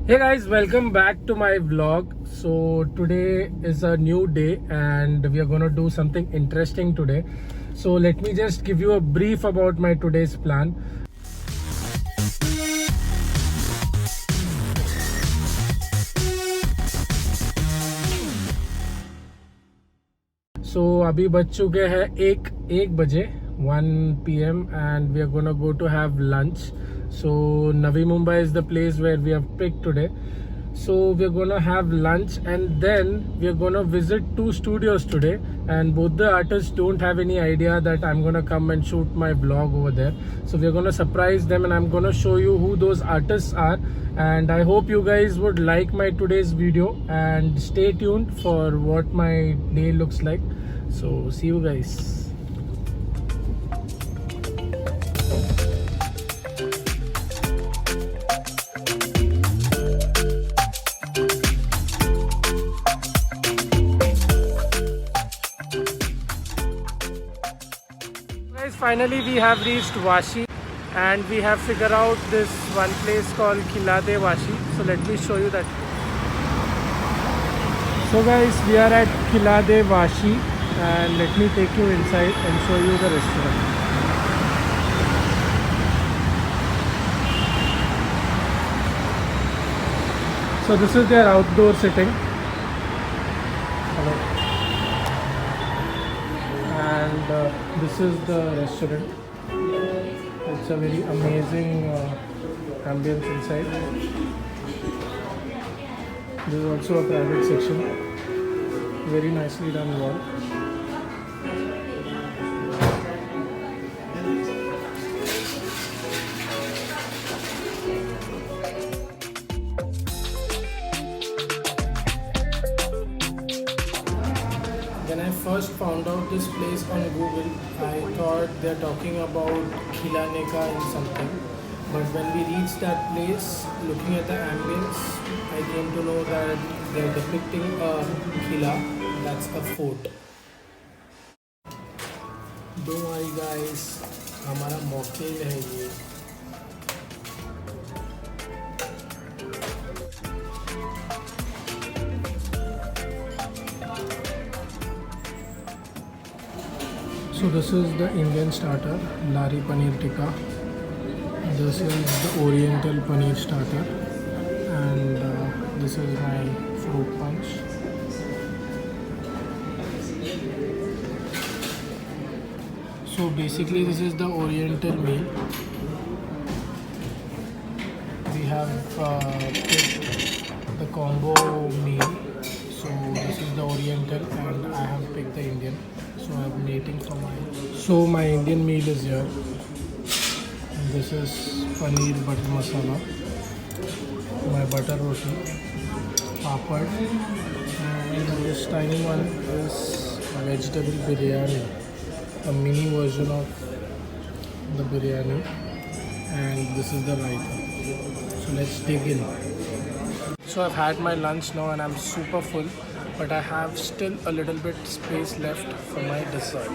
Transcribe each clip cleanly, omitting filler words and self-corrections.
Hey guys, welcome back to my vlog. So today is a new day and we are gonna do something interesting today. So let me just give you a brief about my today's plan. So अभी बज चुके हैं एक बजे 1 p.m. and we are gonna go to have lunch. So Navi Mumbai is the place where we have picked today. So we're gonna have lunch and then we're gonna visit 2 studios today, and both the artists don't have any idea that I'm gonna come and shoot my vlog over there. So we're gonna surprise them and I'm gonna show you who those artists are, and I hope you guys would like my today's video and stay tuned for what my day looks like. So see you guys. Finally we have reached Vashi and we have figured out this one place called Khilade Vashi. So let me show you that. So guys, we are at Khilade Vashi and let me take you inside and show you the restaurant. So this is their outdoor sitting. Hello. And this is the restaurant. It's a very amazing ambience inside. There is also a private section, very nicely done wall. When I first found out this place on Google, I thought they're talking about Khilane ka in something. But when we reached that place, looking at the ambience, I came to know that they're depicting a Khila, that's a fort. Don't worry guys, हमारा mocktail है ये. So this is the Indian starter, Lari Paneer Tikka. This is the Oriental Paneer starter, and this is my fruit punch. So basically this is the Oriental meal. We have picked the combo meal. So this is the Oriental and I have picked the Indian. So I'm waiting for my Indian meal is here. And this is paneer butter masala, my butter roti, papad, and this tiny one is vegetable biryani, a mini version of the biryani, and this is the raita. So let's dig in. So I've had my lunch now and I'm super full, but I have still a little bit space left for my dessert.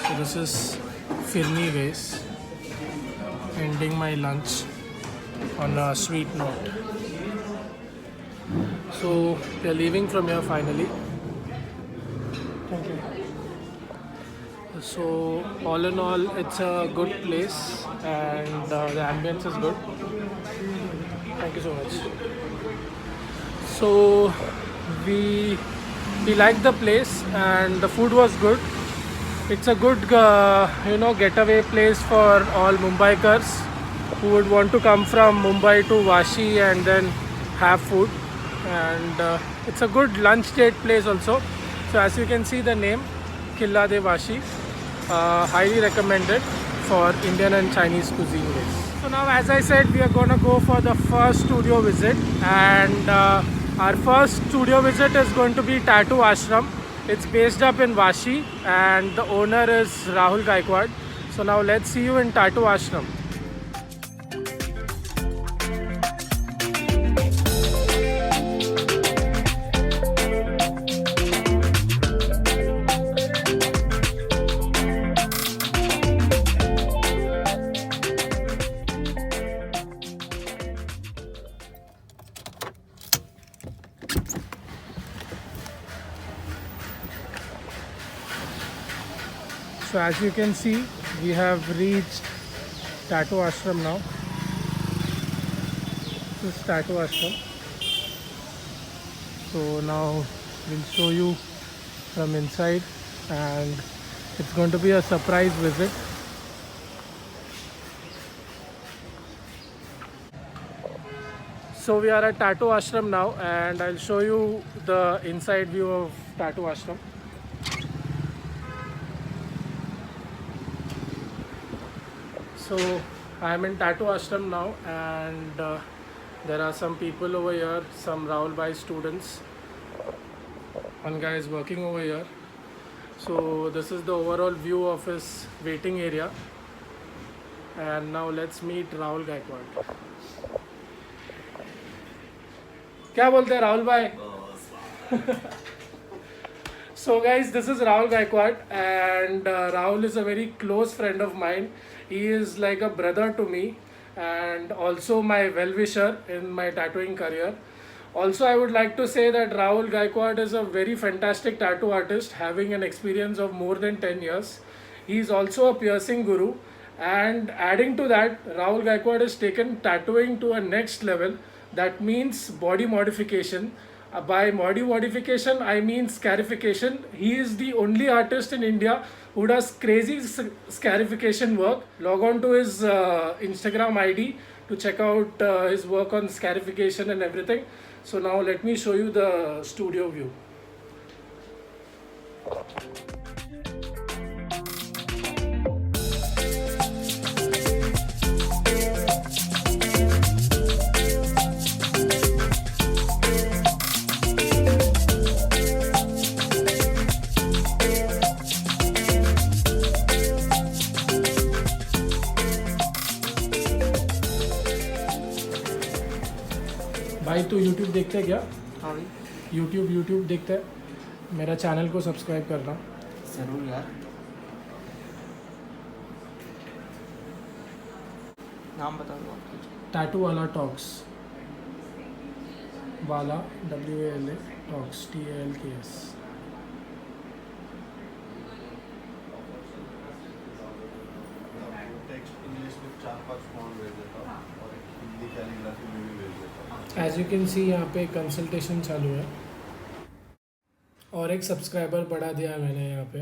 So this is Firni Vase, ending my lunch on a sweet note. So we are leaving from here finally. Thank you. So all in all, it's a good place and the ambience is good. Thank you so much. So we liked the place and the food was good. It's a good getaway place for all Mumbaikars who would want to come from Mumbai to Vashi and then have food, and it's a good lunch date place also. So as you can see the name, Khilade Vashi, highly recommended for Indian and Chinese cuisine days. So now, as I said, we are gonna go for the first studio visit, and our first studio visit is going to be Tattoo Ashram. It's based up in Vashi and the owner is Rahul Gaikwad. So now let's see you in Tattoo Ashram. So as you can see, we have reached Tattoo Ashram now. This is Tattoo Ashram. So now we'll show you from inside, and it's going to be a surprise visit. So we are at Tattoo Ashram now, and I'll show you the inside view of Tattoo Ashram. So I am in Tattoo Ashram now, and there are some people over here, some Rahul Bhai students. One guy is working over here. So this is the overall view of his waiting area. And now let's meet Rahul Gaikwad. क्या बोलते हैं राहुल भाई? So guys, this is Rahul Gaikwad, and Rahul is a very close friend of mine. He is like a brother to me, and also my well-wisher in my tattooing career. Also, I would like to say that Rahul Gaikwad is a very fantastic tattoo artist, having an experience of more than 10 years. He is also a piercing guru, and adding to that, Rahul Gaikwad has taken tattooing to a next level. That means body modification. By body modification, I mean scarification. He is the only artist in India who does crazy scarification work. Log on to his Instagram ID to check out his work on scarification and everything. So now let me show you the studio view. भाई तू YouTube देखते है क्या? हाँ भाई, YouTube देखते है? मेरा चैनल को सब्सक्राइब करना. जरूर यार. नाम बता दो आपका. टैटू वाला टॉक्स. वाला WALA talks TALKS. Text English में 4-5 फॉन्ट भेज देता हूँ और हिंदी कैलीग्राफी में भी भेज देता हूँ. एज यू कैन सी यहाँ पे कंसल्टेशन चालू है, और एक सब्सक्राइबर बढ़ा दिया है मैंने यहाँ पे.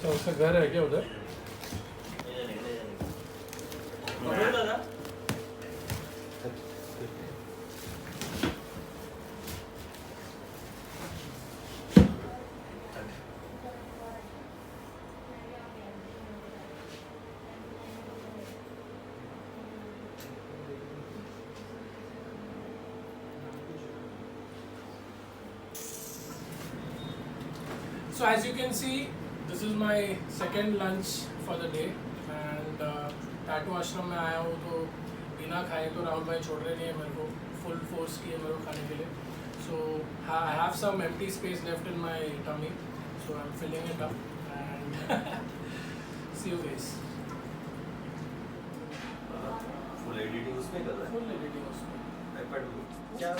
तो उसका घर है क्या उधर? So as you can see, this is my second lunch for the day, and Tattoo Ashram में आया हूँ तो बिना खाए तो राहुल भाई छोड़ रहे नहीं है मेरे को, फुल फोर्स किए मेरे को खाने के लिए. So I have some empty space left in my tummy, so I'm filling it up, and see you guys. Full editing उसमें कर रहा है. Full editing उसमें. iPad में क्या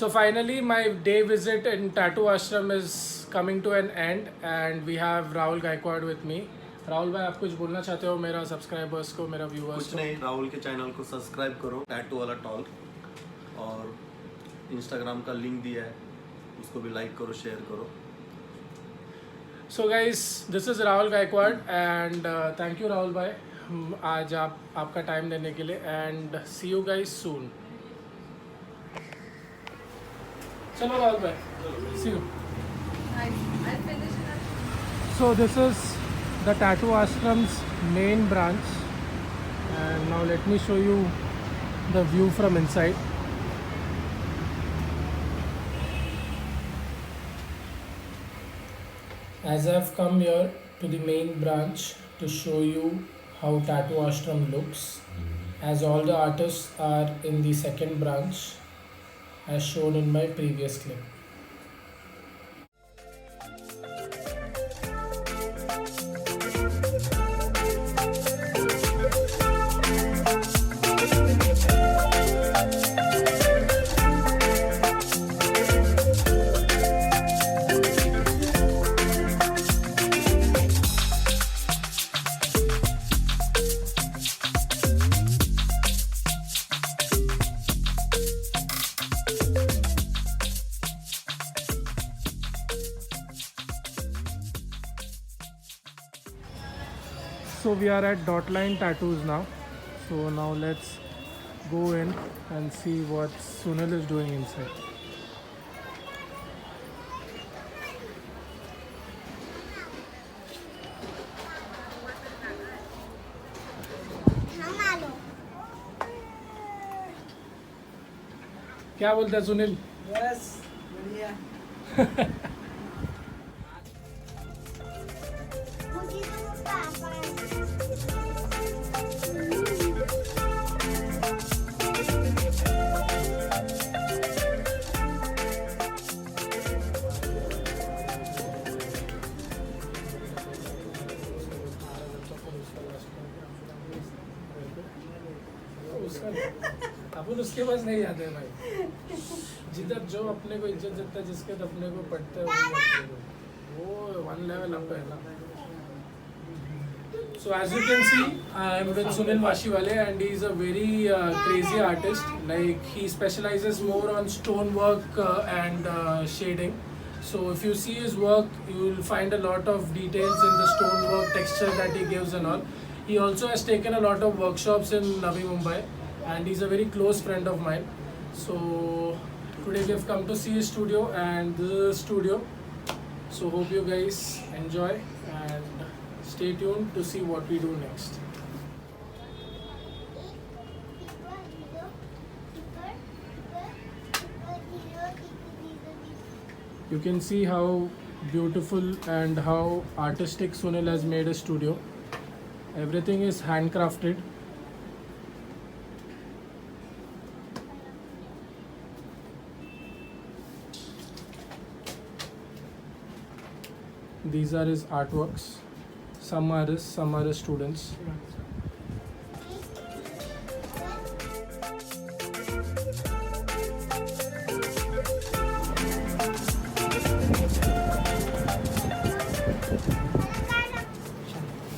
So finally, my day visit in Tattoo Ashram is coming to an end, and we have Rahul Gaikwad with me. Rahul भाई, आप कुछ बोलना चाहते हो मेरा सब्सक्राइबर्स को, मेरा व्यूअर्स कुछ को? नहीं, राहुल के चैनल को सब्सक्राइब करो, टैटू वाला टॉक, और इंस्टाग्राम का लिंक दिया है, उसको भी लाइक करो, शेयर करो. So guys, this is Rahul Gaikwad, and thank you Rahul भाई आज आपका टाइम देने के लिए, and see you guys soon. चलो राहुल भाई, see you. I'll finish it. So this is the Tattoo Ashram's main branch, and now let me show you the view from inside. As I've come here to the main branch to show you how Tattoo Ashram looks, as all the artists are in the second branch, as shown in my previous clip. So we are at Dot Line Tattoos now. So now let's go in and see what Sunil is doing inside. क्या बोलता है सुनील? बस बढ़िया. अपन उसके पास नहीं जाते हैं भाई. जिधर जो अपने को इज्जत देता है, जिसके अपने को पड़ता है वो वन लेवल अप है ना. So as you can see, I am with Sunil Vashiwale and he is a very crazy artist. Like he specializes more on stone work and shading. So if you see his work, you will find a lot of details in the stone work, texture that he gives and all. He also has taken a lot of workshops in Navi Mumbai and he's a very close friend of mine. So today we have come to see his studio and this is his studio. So hope you guys enjoy and stay tuned to see what we do next. You can see how beautiful and how artistic Sunil has made a studio. Everything is handcrafted. These are his artworks. Some are his students.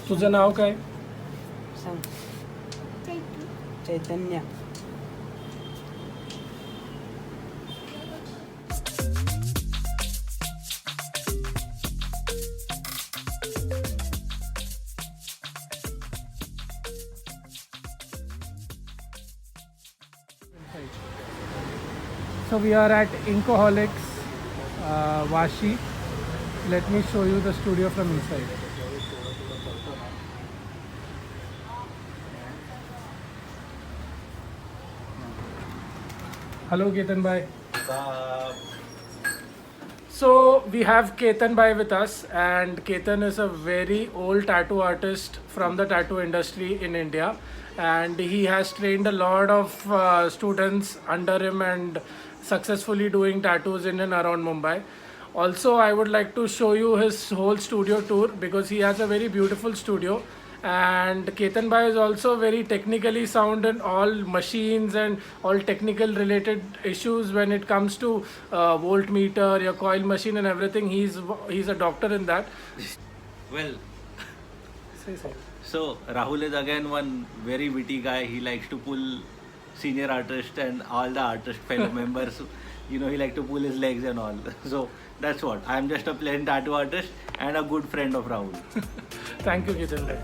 तुझं नाव काय? सांग. चैतन्य. So we are at Inkoholics, Vashi. Let me show you the studio from inside. Hello Ketan bhai. So we have Ketan bhai with us, and Ketan is a very old tattoo artist from the tattoo industry in India, and he has trained a lot of students under him and successfully doing tattoos in and around Mumbai. Also, I would like to show you his whole studio tour because he has a very beautiful studio. And Ketan bhai is also very technically sound in all machines and all technical related issues when it comes to voltmeter, your coil machine and everything. He's a doctor in that. Well, Say. so Rahul is again one very witty guy. He likes to pull senior artists and all the artist fellow members. You know, he like to pull his legs and all. So that's what. I'm just a plain tattoo artist and a good friend of Rahul. Thank you, Ketan bhai.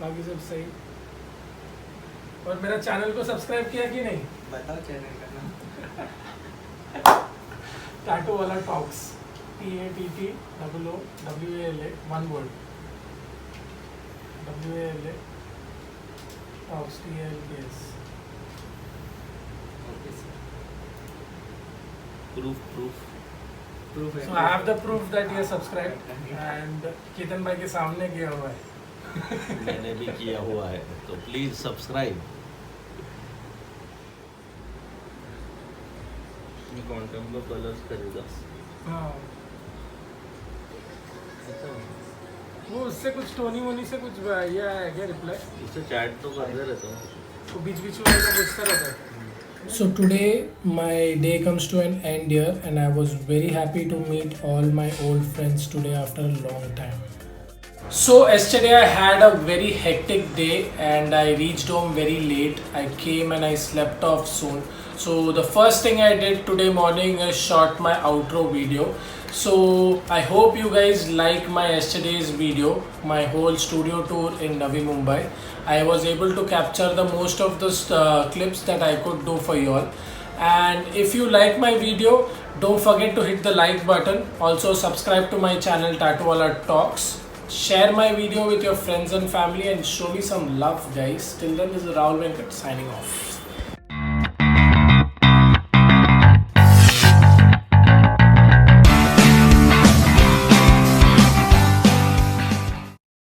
बाकी सब सही। और मेरा channel को subscribe किया कि नहीं? बताओ चैनल का नाम। टैटू वाला talks, TATTOOWALA, one word, WALA talks, TALKS. Okay sir. Proof. Proof है। So I have the proof that he has subscribed and Ketan भाई के सामने किया हुआ है. मैंने भी किया हुआ है, तो प्लीज सब्सक्राइब. क्वांटम का कलर्स खरीदा. हाँ. वो उससे कुछ टोनी वोनी से कुछ ये आया क्या रिप्लाई? उससे चैट तो करते रहता हूँ. वो बीच में मेरे को पूछता रहता है. So today my day comes to an end here and I was very happy to meet all my old friends today after a long time. So yesterday I had a very hectic day and I reached home very late. I came and I slept off soon. So the first thing I did today morning is shot my outro video. So I hope you guys like my yesterday's video, my whole studio tour in Navi Mumbai. I was able to capture the most of the clips that I could do for you all. And if you like my video, don't forget to hit the like button. Also subscribe to my channel Tattoowala Talks. Share my video with your friends and family and show me some love, guys. Till then, this is Rahul Venkat signing off.